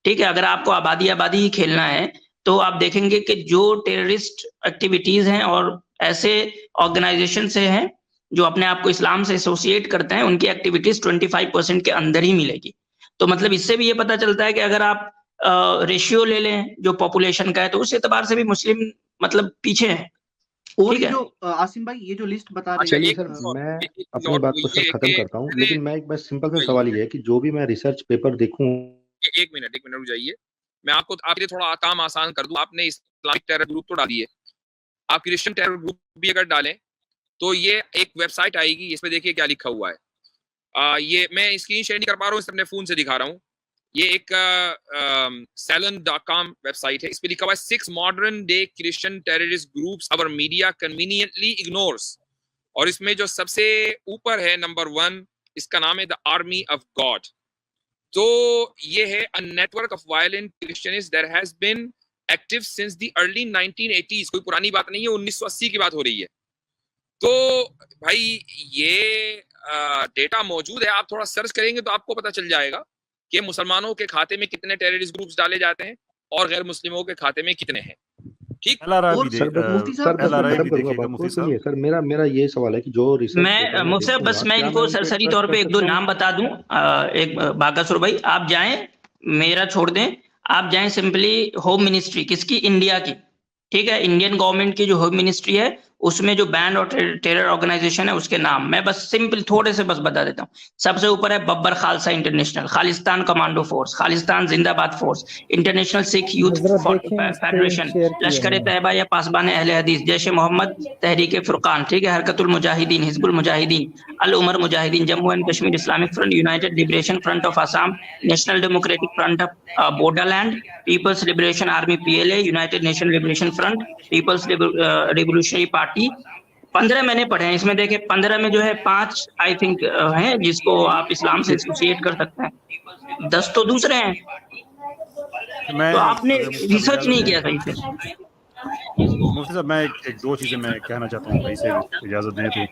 ठीक है, अगर आपको आबादी ही खेलना है तो आप देखेंगे कि जो टेररिस्ट एक्टिविटीज हैं और ऐसे ऑर्गेनाइजेशन से हैं जो अपने आप को इस्लाम से एसोसिएट करते हैं, उनकी एक्टिविटीज 25% के अंदर ही मिलेगी। तो मतलब इससे भी ये पता चलता है कि अगर आप रेशियो ले लें जो पॉपुलेशन का है, तो उस एतबार से भी मुस्लिम मतलब पीछे है। और ये जो आसिम भाई ये जो लिस्ट बता रहे हैं, चलिए सर मैं अपनी बात को सर खत्म करता हूँ, लेकिन मैं एक बस सिंपल सा सवाल ये है कि जो भी मैं रिसर्च पेपर देखूं, एक मिनट रुक जाइए, मैं आपको आपके लिए थोड़ा काम आसान कर दूं। आपने इस्लामिक टेरर ग्रुप तो डाली है, आप क्रिश्चियन टेरर ग्रुप भी अगर डालें तो ये एक वेबसाइट आएगी, इसमें देखिए क्या लिखा हुआ है। ये मैं स्क्रीन शेयर नहीं कर पा रहा हूँ, इसे अपने फोन से दिखा रहा हूँ। ये एक salon.com वेबसाइट है, इस पे लिखा हुआ है 6 modern day Christian terrorist groups our media conveniently ignores, और इसमें जो सबसे ऊपर है नंबर 1, इसका नाम है द आर्मी ऑफ गॉड। तो ये है a network of violent Christianist that has been active since the early 1980s। कोई पुरानी बात नहीं है, 1980 की बात हो रही है। तो भाई ये डेटा मौजूद है, आप थोड़ा सर्च करेंगे तो आपको पता चल जाएगा कि मुसलमानों के खाते में कितने टेररिस्ट ग्रुप्स डाले जाते हैं और गैर मुस्लिमों के खाते में कितने हैं। ठीक, सुनिए सर, मेरा ये सवाल है कि जो रिसर्च मैं मुझसे बस मैं इनको सरसरी तौर पे 1-2 नाम बता दूं। एक बाकासुर भाई आप जाएं, मेरा छोड़ दें, आप जाएं सिंपली होम मिनिस्ट्री, किसकी? इंडिया की, ठीक है, इंडियन गवर्नमेंट की जो होम मिनिस्ट्री है उसमें जो बैंड और टेरर ऑर्गेनाइजेशन है उसके नाम मैं बस सिंपल थोड़े से बस बता देता हूँ। सबसे ऊपर है Babbar Khalsa international, Khalistan commando force, Khalistan जिंदाबाद फोर्स, इंटरनेशनल सिख यूथ हजरत देखें स्क्रीन फेडरेशन, शेयर किया लश्कर है। तैयबा या पासबान अहले हदीस, जैश मोहम्मद, तहरीक फुरकान, ठीक है, Harkatul Mujahideen, Hizbul Mujahideen, Al Umar Mujahideen, Jammu and Kashmir Islamic front, united liberation front of Assam, national democratic front of Bodoland, people's liberation army PLA, united nation liberation front, people's revolutionary party. 15 मैंने पढ़े हैं, इसमें देखे 15 में जो है 5 आई थिंक हैं जिसको आप इस्लाम से एसोसिएट कर सकते हैं, 10 तो दूसरे हैं। मैं तो आपने अगर मुफ्ती साहब रिसर्च नहीं किया सही से। मुफ्ती साहब मैं एक दो चीजें मैं कहना चाहता हूँ भाई से, इजाजत दें तो।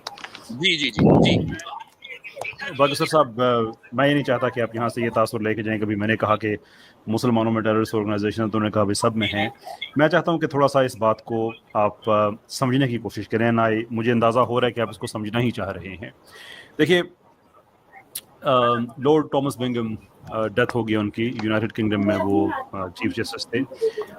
जी जी जी जी। बागसर साहब, मैं ये नहीं चाहता कि आप यहाँ से ये तासुर लेके जाएं। कभी मैंने कहा कि मुसलमानों में टेररिस्ट ऑर्गेनाइजेशन, तो उन्होंने कहा भाई सब में हैं। मैं चाहता हूँ कि थोड़ा सा इस बात को आप समझने की कोशिश करें ना। मुझे अंदाज़ा हो रहा है कि आप इसको समझना ही चाह रहे हैं। देखिए, लॉर्ड थॉमस बिंगम डेथ हो गई उनकी, यूनाइटेड किंगडम में वो चीफ जस्टिस थे।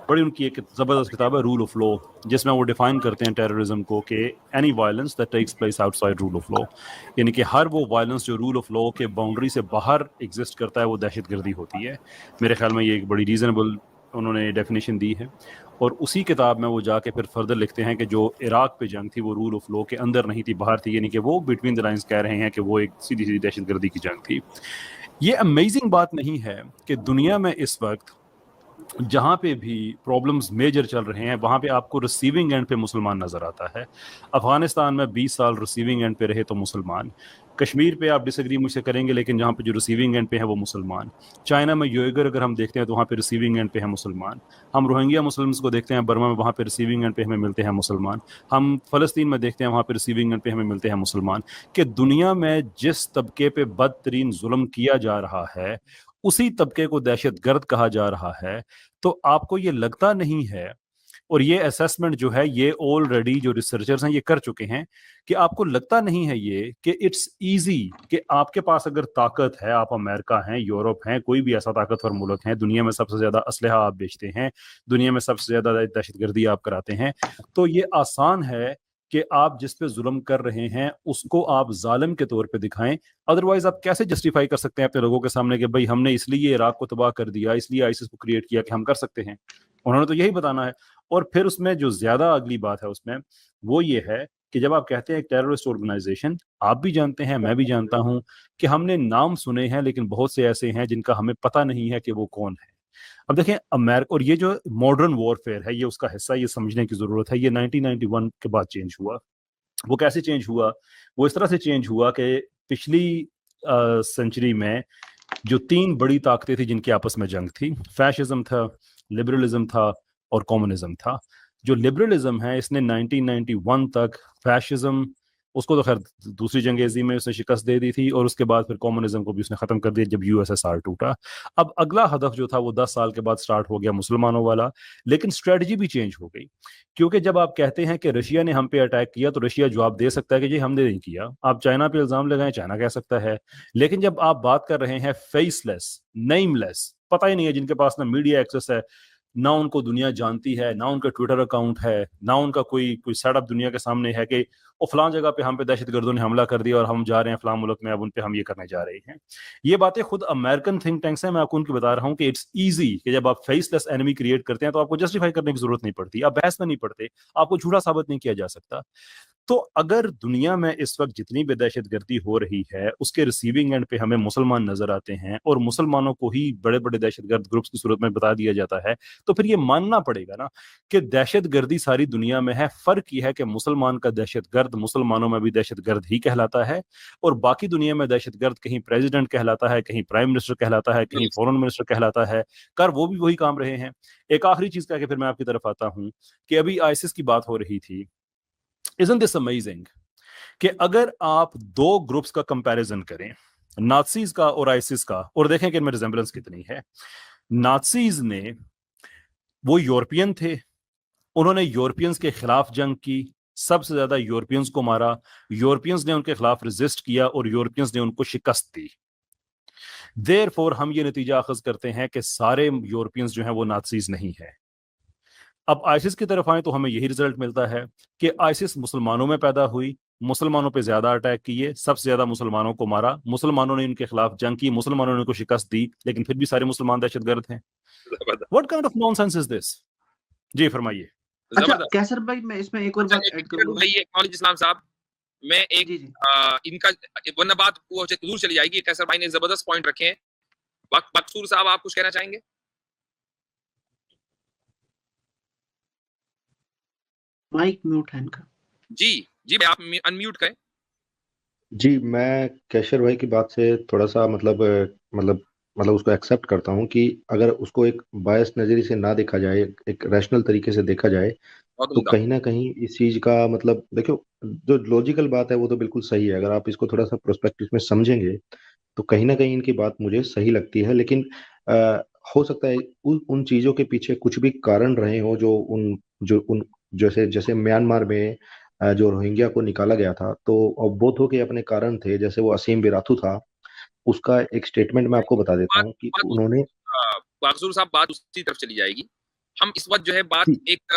बड़ी उनकी एक ज़बरदस्त किताब है रूल ऑफ लॉ, जिसमें वो डिफाइन करते हैं टेररिज्म को कि any violence that takes place outside rule of law, यानी कि हर वो वायलेंस जो रूल ऑफ लॉ के बाउंड्री से बाहर एग्जिस्ट करता है वो दहशतगर्दी होती है। मेरे ख्याल में ये एक बड़ी रीज़नेबल उन्होंने डेफिनेशन दी है। और उसी किताब में वो जाके फिर फर्दर लिखते हैं कि जो इराक पे जंग थी वो रूल ऑफ लॉ के अंदर नहीं थी, बाहर थी, यानी कि वो बिटवीन द लाइंस कह रहे हैं कि वो एक सीधी सीधी दहशतगर्दी की जंग थी। ये अमेजिंग बात नहीं है कि दुनिया में इस वक्त जहाँ पे भी प्रॉब्लम्स मेजर चल रहे हैं वहाँ पे आपको रिसीविंग एंड पे मुसलमान नज़र आता है। अफगानिस्तान में 20 साल रिसीविंग एंड पे रहे तो मुसलमान, कश्मीर पे आप डिसएग्री मुझसे करेंगे लेकिन जहाँ पे जो रिसीविंग एंड पे है वो मुसलमान, चाइना में उइगर अगर हम देखते हैं तो वहाँ पे रिसीविंग एंड पे है मुसलमान, हम रोहिंग्या मुस्लिम्स को देखते हैं बर्मा में, वहाँ पे रिसीविंग एंड पे हमें मिलते हैं मुसलमान, हम फ़लस्तीन में देखते हैं वहाँ पे रिसीविंग एंड पे हमें मिलते हैं मुसलमान। कि दुनिया में जिस तबके पे बदतरीन जुल्म किया जा रहा है उसी तबके को दहशतगर्द कहा जा रहा है। तो आपको ये लगता नहीं है, और ये असेसमेंट जो है ये ऑलरेडी जो रिसर्चर्स हैं ये कर चुके हैं, कि आपको लगता नहीं है ये कि इट्स इजी कि आपके पास अगर ताकत है, आप अमेरिका हैं, यूरोप हैं, कोई भी ऐसा ताकतवर मुल्क है, दुनिया में सबसे ज्यादा असलहा आप बेचते हैं, दुनिया में सबसे ज्यादा दहशतगर्दी आप कराते हैं, तो ये आसान है कि आप जिस पे जुल्म कर रहे हैं उसको आप जालिम के तौर पे दिखाएं। अदरवाइज आप कैसे जस्टिफाई कर सकते हैं अपने लोगों के सामने कि भाई हमने इसलिए इराक को तबाह कर दिया, इसलिए आईसिस को क्रिएट किया कि हम कर सकते हैं? उन्होंने तो यही बताना है। और फिर उसमें जो ज्यादा अगली बात है उसमें वो ये है कि जब आप कहते हैं टेररिस्ट ऑर्गेनाइजेशन, आप भी जानते हैं, मैं भी जानता हूं कि हमने नाम सुने हैं लेकिन बहुत से ऐसे हैं जिनका हमें पता नहीं है कि वो कौन है। अब देखें अमेरिका, और ये जो मॉडर्न वॉरफेयर है ये उसका हिस्सा, ये समझने की जरूरत है। ये 1991 के बाद चेंज हुआ। वो कैसे चेंज हुआ? वो इस तरह से चेंज हुआ कि पिछली सेंचुरी में जो 3 बड़ी ताकतें थी जिनकी आपस में जंग थी, फैशिज्म था, लिबरलिज्म था और कम्युनिज्म था। जो लिबरलिज्म है इसने 1991 तक फैशिज्म, उसको तो खैर दूसरी जंग अज़ीम में उसने शिकस्त दे दी थी, और उसके बाद फिर कम्युनिज्म को भी उसने खत्म कर दिया जब यूएसएसआर टूटा। अब अगला हदफ जो था वो 10 साल के बाद स्टार्ट हो गया मुसलमानों वाला, लेकिन स्ट्रेटजी भी चेंज हो गई। क्योंकि जब आप कहते हैं कि रशिया ने हम पे अटैक किया तो रशिया जवाब दे सकता है कि जी हमने नहीं किया। आप चाइना पे इल्जाम लगाएं, चाइना कह सकता है। लेकिन जब आप बात कर रहे हैं फेसलेस, नेमलेस, पता ही नहीं है, जिनके पास ना मीडिया एक्सेस है, ना उनको दुनिया जानती है, ना उनका ट्विटर अकाउंट है, ना उनका कोई सेटअप दुनिया के सामने है कि वो फलां जगह पे हम पे दहशतगर्दों ने हमला कर दिया और हम जा रहे हैं फलां मुल्क में, अब उन पे हम ये करने जा रहे हैं। ये बातें खुद अमेरिकन थिंक टैंक्स हैं, मैं आपको उनकी बता रहा हूं कि इट्स इजी कि जब आप फेसलेस एनिमी क्रिएट करते हैं तो आपको जस्टिफाई करने की जरूरत नहीं पड़ती, आप बहस में नहीं पड़ते, आपको झूठा साबित नहीं किया जा सकता। तो अगर दुनिया में इस वक्त जितनी भी दहशतगर्दी हो रही है उसके रिसीविंग एंड पे हमें मुसलमान नजर आते हैं और मुसलमानों को ही बड़े बड़े दहशतगर्द ग्रुप्स की सूरत में बता दिया जाता है, तो फिर ये मानना पड़ेगा ना कि दहशतगर्दी सारी दुनिया में है। फर्क यह है कि मुसलमान का दहशतगर्द मुसलमानों में भी दहशतगर्द ही कहलाता है, और बाकी दुनिया में दहशतगर्द कहीं प्रेसिडेंट कहलाता है, कहीं प्राइम मिनिस्टर कहलाता है, कहीं फॉरेन मिनिस्टर कहलाता है। कर वो भी वही काम रहे हैं। एक आखिरी चीज कह के फिर मैं आपकी तरफ आता हूं कि अभी आईसिस की बात हो रही थी। Isn't this amazing कि अगर आप 2 ग्रुप्स का कंपैरिजन करें, नाज़ीज का और आईसिस का, और देखें कि इनमें रिजेंबलेंस कितनी है। नाज़ीज ने, वो यूरोपियन थे, उन्होंने यूरोपियंस के खिलाफ जंग की, सबसे ज्यादा यूरोपियंस को मारा, यूरोपियंस ने उनके खिलाफ रेजिस्ट किया और यूरोपियंस ने उनको शिकस्त दी। देयरफॉर हम ये नतीजा अखज करते हैं कि सारे यूरोपियंस जो हैं वो नाज़ीज नहीं है। अब आईसिस की तरफ आए तो हमें यही रिजल्ट मिलता है कि आईसिस मुसलमानों में पैदा हुई, मुसलमानों पे ज्यादा अटैक किए, सबसे ज्यादा मुसलमानों को मारा, मुसलमानों ने उनके खिलाफ जंग की, मुसलमानों ने उनको शिकस्त दी, लेकिन फिर भी सारे मुसलमान दहशतगर्द हैं। What kind of nonsense is this? जी फरमाइए। अच्छा कैसर भाई, मैं इसमें एक और बात ऐड करूंगा भाई। एक्नॉलेज इस्लाम साहब, मैं एक जी जी इनका वरना बात वो दूर चली जाएगी। कैसर भाई ने जबरदस्त पॉइंट रखे हैं। बकसूर साहब, आप कुछ कहना चाहेंगे? माइक म्यूट है इनका। जी जी भाई, आप अनम्यूट करें। जी, मैं कैशर भाई की बात से थोड़ा सा मतलब उसको एक्सेप्ट करता हूँ कि अगर उसको एक बायस नजरिए से ना देखा जाए, एक रैशनल तरीके से देखा जाए, बहुत तो उम्दा। कहीं ना कहीं इस चीज का मतलब देखो, जो लॉजिकल बात है वो तो बिल्कुल सही है। अगर आप इसको थोड़ा सा प्रोस्पेक्टिव में समझेंगे तो कहीं ना कहीं इनकी बात मुझे सही लगती है, लेकिन हो सकता है उन चीजों के पीछे कुछ भी कारण रहे हो जो उन जैसे जैसे म्यांमार में जो रोहिंग्या को निकाला गया था, तो बोथों के अपने कारण थे। जैसे वो असीम बिराथू था, उसका एक स्टेटमेंट मैं आपको बता देता बात हूँ कि बात उन्होंने बकसूर साहब, बात उसी तरफ चली जाएगी। हम इस वक्त जो है बात एक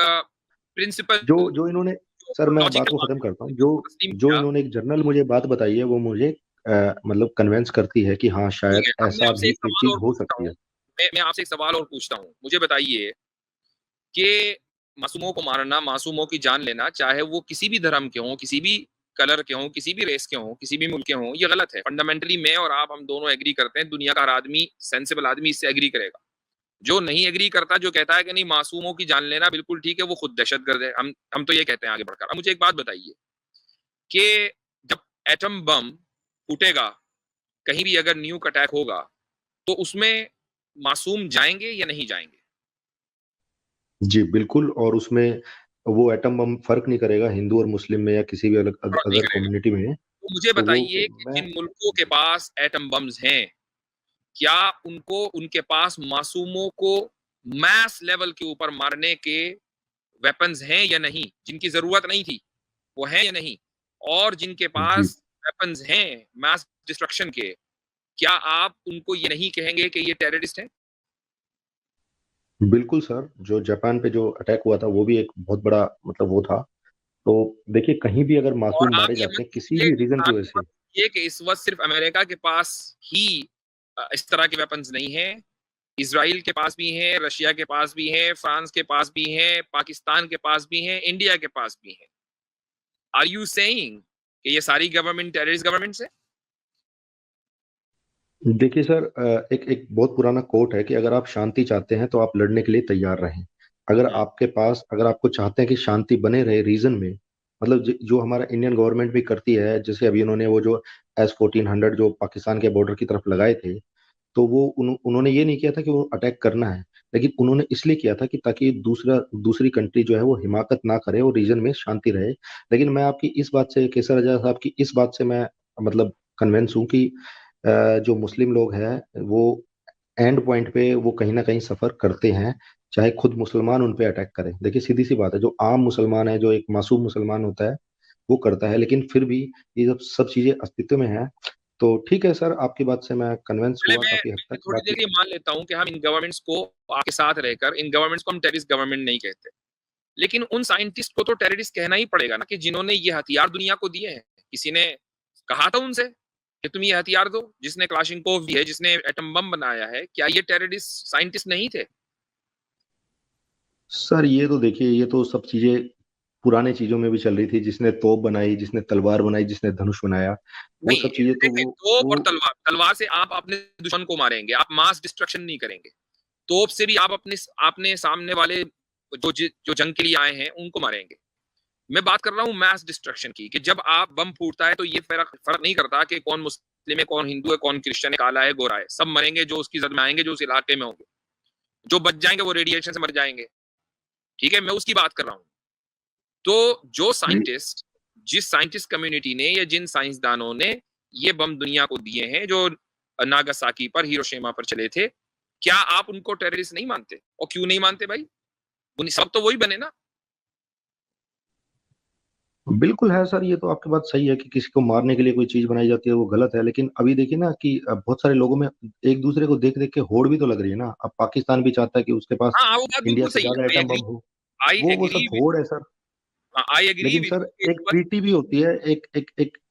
प्रिंसिपल जो जो इन्होंने सर, मैं बात को लॉजिकल खत्म करता हूं। जो इन्होंने एक जनरल मुझे बात बताई है, वो मुझे मतलब कन्विंस करती है कि हाँ, शायद अब मैं ऐसा आपसे भी एक एक सवाल चीज और हो पूछता सकती हूँ। है। मैं आपसे एक सवाल और पूछता हूँ। मुझे बताइए कि मासूमों को मारना, मासूमों की जान लेना, चाहे वो किसी भी धर्म के हों, किसी भी कलर के हों, किसी भी रेस के हों, किसी भी मुल्क के हों, ये गलत है। फंडामेंटली मैं और आप, हम दोनों एग्री करते हैं। दुनिया का हर आदमी, सेंसिबल आदमी इससे एग्री करेगा। जो नहीं एग्री करता, जो कहता है कि नहीं मासूमों की जान लेना बिल्कुल ठीक है, वो खुद दहशतगर्द है। हम तो ये कहते हैं आगे बढ़कर। अब मुझे एक बात बताइए कि जब एटम बम फूटेगा, कहीं भी अगर न्यूक अटैक होगा, तो उसमें मासूम जाएंगे या नहीं जाएंगे? जी बिल्कुल। और उसमें वो एटम बम फर्क नहीं करेगा हिंदू और मुस्लिम में या किसी भी अलग फर्क नहीं अदर करेगा। कम्युनिटी में। तो मुझे तो वो बताइए कि मैं जिन मुल्कों के पास एटम बम्स हैं, क्या उनको, उनके पास मासूमों को मैस लेवल के ऊपर मारने के वेपन्स हैं या नहीं? जिनकी जरूरत नहीं थी, वो हैं या नहीं? और जिनके जी पास वेपन्स हैं मैस डिस्ट्रक्शन के, क्या आप उनको ये नहीं कहेंगे कि ये टेररिस्ट हैं? बिल्कुल सर, जो जापान पे जो अटैक हुआ था वो भी एक बहुत बड़ा मतलब वो था। तो देखिए, कहीं भी अगर और मासूम आप मारे ये जाते मत हैं किसी कीजिए, भी रीजन की आप वजह ये से। मत कीजिए कि इस वक्त सिर्फ अमेरिका के पास ही इस तरह के वेपन्स नहीं है। इजराइल के पास भी हैं, रशिया के पास भी हैं, फ्रांस के पास भी हैं, पाकिस्तान के पास भी हैं, इंडिया के पास भी हैं। आर यू सेइंग कि ये सारी गवर्नमेंट टेररिस्ट गवर्नमेंट्स है? देखिए सर, एक एक बहुत पुराना कोट है कि अगर आप शांति चाहते हैं तो आप लड़ने के लिए तैयार रहें। अगर आपको चाहते हैं कि शांति बने रहे रीजन में, मतलब जो हमारा इंडियन गवर्नमेंट भी करती है, जैसे अभी उन्होंने वो जो S-1400 जो पाकिस्तान के बॉर्डर की तरफ लगाए थे, तो वो उन्होंने ये नहीं किया था कि वो अटैक करना है, लेकिन उन्होंने इसलिए किया था कि ताकि दूसरी कंट्री जो है वो हिमाकत ना करे और रीजन में शांति रहे। लेकिन मैं आपकी इस बात से, केसर रजा साहब की इस बात से मैं मतलब कन्विंस हूँ कि जो मुस्लिम लोग हैं वो एंड पॉइंट पे वो कहीं ना कहीं सफर करते हैं, चाहे खुद मुसलमान उन पे अटैक करें। देखिए, सीधी सी बात है, जो आम मुसलमान है, जो एक मासूम मुसलमान होता है, वो करता है। लेकिन फिर भी ये जब सब चीजें अस्तित्व में है, तो ठीक है सर, आपकी बात से मैं कन्विंस पहले हुआ काफी हद मैं तक। थोड़ी देर बाकी के लिए मान लेता हूं कि हम इन गवर्नमेंट्स को आपके साथ रहकर, इन गवर्नमेंट्स को हम टेररिस्ट गवर्नमेंट नहीं कहते, लेकिन उन साइंटिस्ट को तो टेररिस्ट कहना ही पड़ेगा ना, कि जिन्होंने ये हथियार दुनिया को दिए हैं। किसी ने कहा था उनसे कि तुम ये हथियार दो? जिसने क्लाशिनकोव दी है, जिसने एटम बम बनाया है, क्या ये टेररिस्ट साइंटिस्ट नहीं थे? सर, ये तो देखिए, ये तो सब चीजें पुराने चीजों में भी चल रही थी। जिसने तोप बनाई, जिसने तलवार बनाई, जिसने धनुष बनाया, वो नहीं, सब चीजें तो देखें, तोप और वो तलवार, तलवार से आप अपने दुश्मन को मारेंगे, आप मास डिस्ट्रक्शन नहीं करेंगे। तोप से भी आप अपने सामने वाले जो जंग के लिए आए हैं उनको मारेंगे। मैं बात कर रहा हूँ मैस डिस्ट्रक्शन की, कि जब आप बम फूटता है तो ये फर्क नहीं करता कि कौन मुस्लिम है, कौन हिंदू है, कौन क्रिश्चियन है, काला है, गोरा है। सब मरेंगे जो उसकी जद में आएंगे, जो उस इलाके में होंगे। जो बच जाएंगे वो रेडिएशन से मर जाएंगे। ठीक है, मैं उसकी बात कर रहा हूँ। तो जिस साइंटिस्ट कम्युनिटी ने या जिन साइंसदानों ने ये बम दुनिया को दिए हैं, जो नागासाकी पर, हिरोशिमा पर चले थे, क्या आप उनको टेररिस्ट नहीं मानते? और क्यों नहीं मानते भाई? सब तो वही बने ना। बिल्कुल है सर। ये तो आपकी बात सही है कि किसी को मारने के लिए कोई चीज बनाई जाती है वो गलत है, लेकिन अभी देखिए ना कि बहुत सारे लोगों में एक दूसरे को देख देख के होड़ भी तो लग रही है ना। अब पाकिस्तान भी चाहता है कि उसके पास हाँ, वो बात इंडिया बिल्कुल से सही ज्यादा है, एटम बम हो। आई वो एग्री सब होड़ है सर। आई एग्री लेकिन विद सर एक ट्रीटी भी होती है,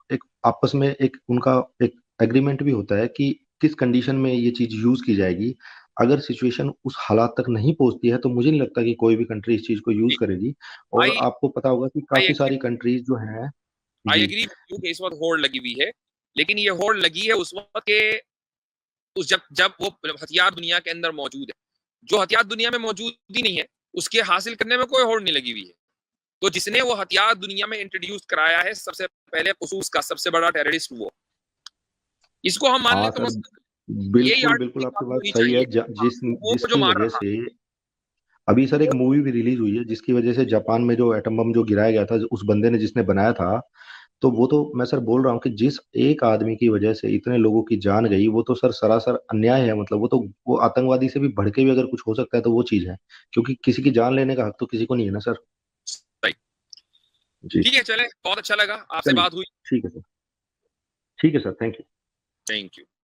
एक आपस में एक उनका एक एग्रीमेंट भी होता है कि किस कंडीशन में ये चीज यूज की जाएगी। अगर सिचुएशन उस हालात तक नहीं पहुंचती है तो मुझे नहीं लगता कि कोई भी कंट्री इस चीज को यूज करेगी। और आई आपको पता होगा कि आई काफी सारी कंट्रीज जो हैं। जी। एग्री कि इस वक्त होड़ लगी हुई है, लेकिन ये होड़ लगी है उस वक्त के उस जब वो हथियार दुनिया के अंदर मौजूद है। जो हथियार दुनिया में मौजूद ही नहीं है उसके हासिल करने में कोई होड़ नहीं लगी हुई है। तो जिसने वो हथियार दुनिया में इंट्रोड्यूस कराया है सबसे पहले खसूस का सबसे बड़ा टेररिस्ट वो, इसको हम मान हाँ लें तो सर, यही बिल्कुल आर्टिकल बिल्कुल आपकी बात होनी सही है। चाहिए। जो जिसकी मार वजह रहा से अभी सर एक मूवी भी रिलीज हुई है जिसकी वजह से जापान में जो एटम बम जो गिराया गया था उस बंदे ने जिसने बनाया था, तो वो तो मैं सर बोल रहा हूँ कि जिस एक आदमी की वजह से इतने लोगों की जान गई वो तो सर सरासर अन्याय है। मतलब वो आतंकवादी से भी बढ़ के भी अगर कुछ हो सकता है तो वो चीज है, क्योंकि किसी की जान लेने का हक तो किसी को नहीं है ना सर। सही। जी। ठीक है, चले, बहुत अच्छा लगा आपसे चलिए, बात हुई। ठीक है सर। ठीक है sir, thank you. Thank you.